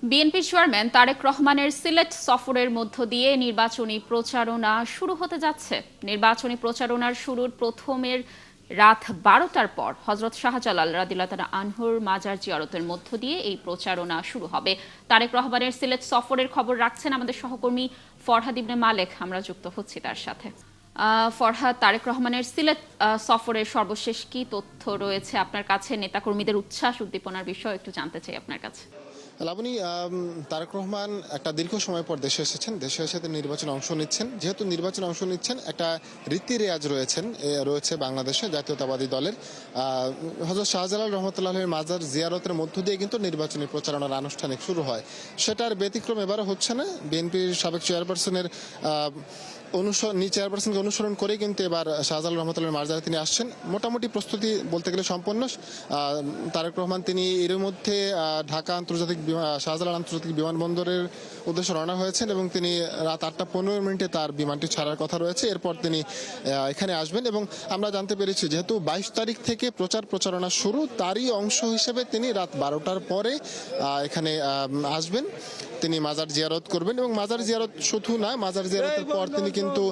বিএনপির চেয়ারম্যান তারেক রহমানের সিলেট সফরের মধ্য দিয়ে নির্বাচনী প্রচারণা শুরু হতে যাচ্ছে। নির্বাচনী প্রচারণার শুরুর প্রথমের রাত 12টার পর হযরত শাহজালাল রাদিয়াল্লাহু তাআলা আনহুর মাজার জিয়ারতের মধ্য দিয়ে এই প্রচারণা শুরু হবে। তারেক রহমানের সিলেট সফরের খবর রাখছেন আমাদের সহকর্মী ফরহাদ ইবনে মালেক। আমরা যুক্ত হচ্ছি তার সাথে। ফরহাদ, তারেক রহমানের সিলেট সফরের সর্বশেষ কি তথ্য রয়েছে আপনার কাছে? নেতাকর্মীদের উচ্ছ্বাস উদ্দীপনার বিষয় একটু জানতে চাই আপনার কাছে। লাবণী, তারেক রহমান একটা দীর্ঘ সময় পর দেশে এসেছেন। দেশে এসে তিনি নির্বাচনে অংশ নিচ্ছেন। যেহেতু নির্বাচনে অংশ নিচ্ছেন, একটা রীতি রেয়াজ রয়েছে বাংলাদেশে জাতীয়তাবাদী দলের। হযরত শাহজালাল রহমতুল্লাহের মাজার জিয়ারতের মধ্য দিয়ে কিন্তু নির্বাচনী প্রচারণার আনুষ্ঠানিক শুরু হয়। সেটার ব্যতিক্রম এবারও হচ্ছে না। বিএনপির সাবেক চেয়ারপারসনের চেয়ারপারসনকে অনুসরণ করে কিন্তু এবার শাহজালাল রহমতুল্লাহের মাজারে তিনি আসছেন। মোটামুটি প্রস্তুতি বলতে গেলে সম্পন্ন। তারেক রহমান তিনি এর মধ্যে ঢাকা শাহজালাল আন্তর্জাতিক বিমানবন্দরের উদ্দেশ্যে রওনা হয়েছেন এবং তিনি রাত 8:15 তার বিমানটি ছাড়ার কথা রয়েছে। এরপর তিনি এখানে আসবেন এবং আমরা জানতে পেরেছি যেহেতু 22 তারিখ থেকে প্রচারণা শুরু, তারই অংশ হিসেবে তিনি রাত 12টার পরে এখানে আসবেন। তিনি মাজার জিয়ারত করবেন এবং মাজার জিয়ারত শুধু না, মাজার জিয়ারতের পর তিনি কিন্তু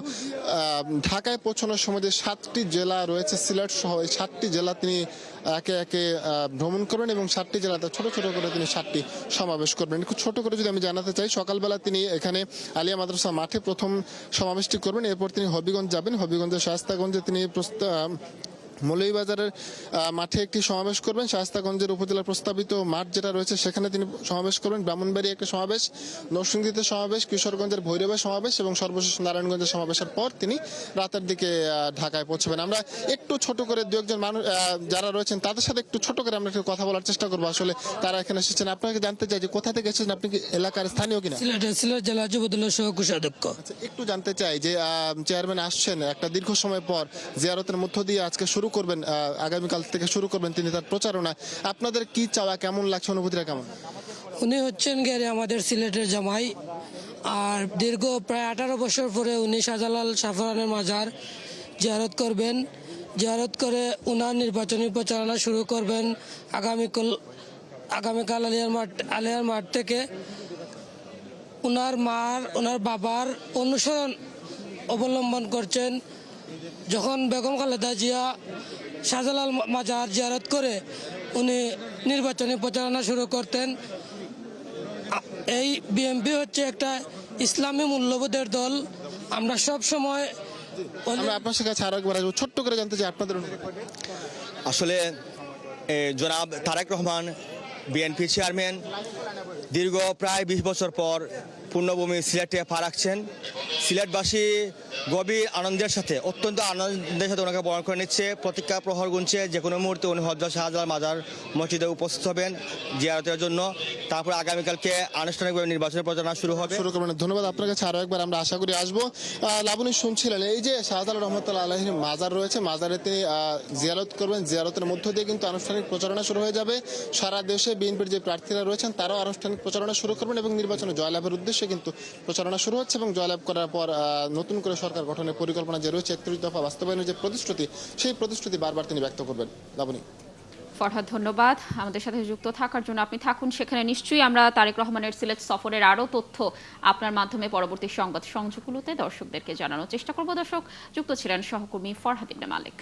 ঢাকায় পৌঁছানোর সময় যে 7টি জেলা রয়েছে সিলেট সহ, এই 7টি জেলা তিনি একে একে ভ্রমণ করবেন এবং 7টি জেলাতে ছোট ছোট করে তিনি 7টি সমাবেশ করবেন। খুব ছোট করে যদি আমি জানাতে চাই, সকালবেলা তিনি এখানে আলিয়া মাদ্রাসা মাঠে প্রথম সমাবেশটি করবেন। এরপর তিনি হবিগঞ্জ যাবেন। হবিগঞ্জের শায়েস্তাগঞ্জে তিনি মৌলভীবাজারের মাঠে একটি সমাবেশ করবেন। শায়েস্তাগঞ্জের উপজেলার প্রস্তাবিত মাঠ যেটা রয়েছে সেখানে তিনি সমাবেশ করবেন। ব্রাহ্মণবাড়িয়া একটা সমাবেশ, নরসিংদীতে সমাবেশ, কিশোরগঞ্জের ভৈরবে সমাবেশ এবং সর্বশেষ নারায়ণগঞ্জের সমাবেশের পর তিনি রাতের দিকে ঢাকায় পৌঁছবেন। আমরা একটু ছোট করে দু একজন মানুষ যারা রয়েছেন তাদের সাথে একটু ছোট করে আমরা একটু কথা বলার চেষ্টা করবো। আসলে তারা এখানে এসেছেন। আপনাকে জানতে চাই যে কোথা থেকে এসেছেন, আপনি কি এলাকার স্থানীয় কিনা? সিলেট জেলা যুবদলের সহ কোষাধ্যক্ষ। একটু জানতে চাই যে চেয়ারম্যান আসছেন একটা দীর্ঘ সময় পর, জিয়ারতের মধ্য দিয়ে আজকে শুরু করবেন, আগামীকাল থেকে শুরু করবেন তিনি তার প্রচারণা। আপনাদের কি চাওয়া, কেমন লাগছে, অনুভূতিটা কেমন? উনি হচ্ছেন গেরে আমাদের সিলেটের জামাই, আর দীর্ঘ প্রায় 18 বছর পরে উনি শাহজালাল শাহফরানের মাজার জিয়ারত করবেন। জিয়ারত করে উনার নির্বাচনী প্রচারণা শুরু করবেন আগামীকাল আলিয়ার মাঠ থেকে। ওনার বাবার অনুসরণ অবলম্বন করছেন। যখন বেগম খালেদা জিয়া শাহজালাল মাজার জিয়ারত করে উনি নির্বাচনী প্রচারণা শুরু করতেন। এই বিএনপি হচ্ছে একটা ইসলামী মূল্যবোধের দল। আমরা সব সময় আপনার কাছে আরো একবার আসবো, ছোট্ট করে জানতে চাই আপনাদের। আসলে জনাব তারেক রহমান বিএনপি চেয়ারম্যান দীর্ঘ প্রায় 20 বছর পর পূর্ণভূমি সিলেটে পা রাখছেন। সিলেটবাসী গভীর আনন্দের সাথে, অত্যন্ত আনন্দের সাথে ওনাকে বরণ করে নিচ্ছে। প্রতীক্ষা প্রহর গুনছে যে কোনো মুহূর্তে উনি হযরত শাহজালাল মাজার মসজিদে উপস্থিত হবেন জিয়ারতের জন্য। তারপর আগামীকালকে আনুষ্ঠানিকভাবে নির্বাচনের প্রচারণা শুরু করবেন। ধন্যবাদ আপনার কাছে আরো একবার, আমরা আশা করি আসবো। লাবণী, শুনছিলেন এই যে শাহজালাল রহমতুল্লাহ আলাইহির মাজার রয়েছে, মাজারে তিনি জিয়ারত করবেন। জিয়ারতের মধ্য দিয়ে কিন্তু আনুষ্ঠানিক প্রচারণা শুরু হয়ে যাবে। সারা দেশে বিএনপির যে প্রার্থীরা রয়েছেন তারাও আনুষ্ঠানিক প্রচারণা শুরু করবেন এবং নির্বাচনে জয়লাভের উদ্দেশ্যে কিন্তু প্রচারণা শুরু হচ্ছে এবং জয়লাভ করার পর নতুন করে সরকার গঠনের পরিকল্পনা যে রয়েছে, 31 দফা বাস্তবায়নের যে প্রতিশ্রুতি, সেই প্রতিশ্রুতি বারবার তিনি ব্যক্ত করবেন। লাবণী। ফরহাদ, ধন্যবাদ আমাদের সাথে যুক্ত থাকার জন্য। আপনি থাকুন সেখানে। নিশ্চয়ই আমরা তারেক রহমানের সিলেট সফরের আরও তথ্য আপনার মাধ্যমে পরবর্তী সংবাদ সংযোগগুলোতে দর্শকদেরকে জানানোর চেষ্টা করব। দর্শক, যুক্ত ছিলেন সহকর্মী ফরহাদ ইবনে মালেক।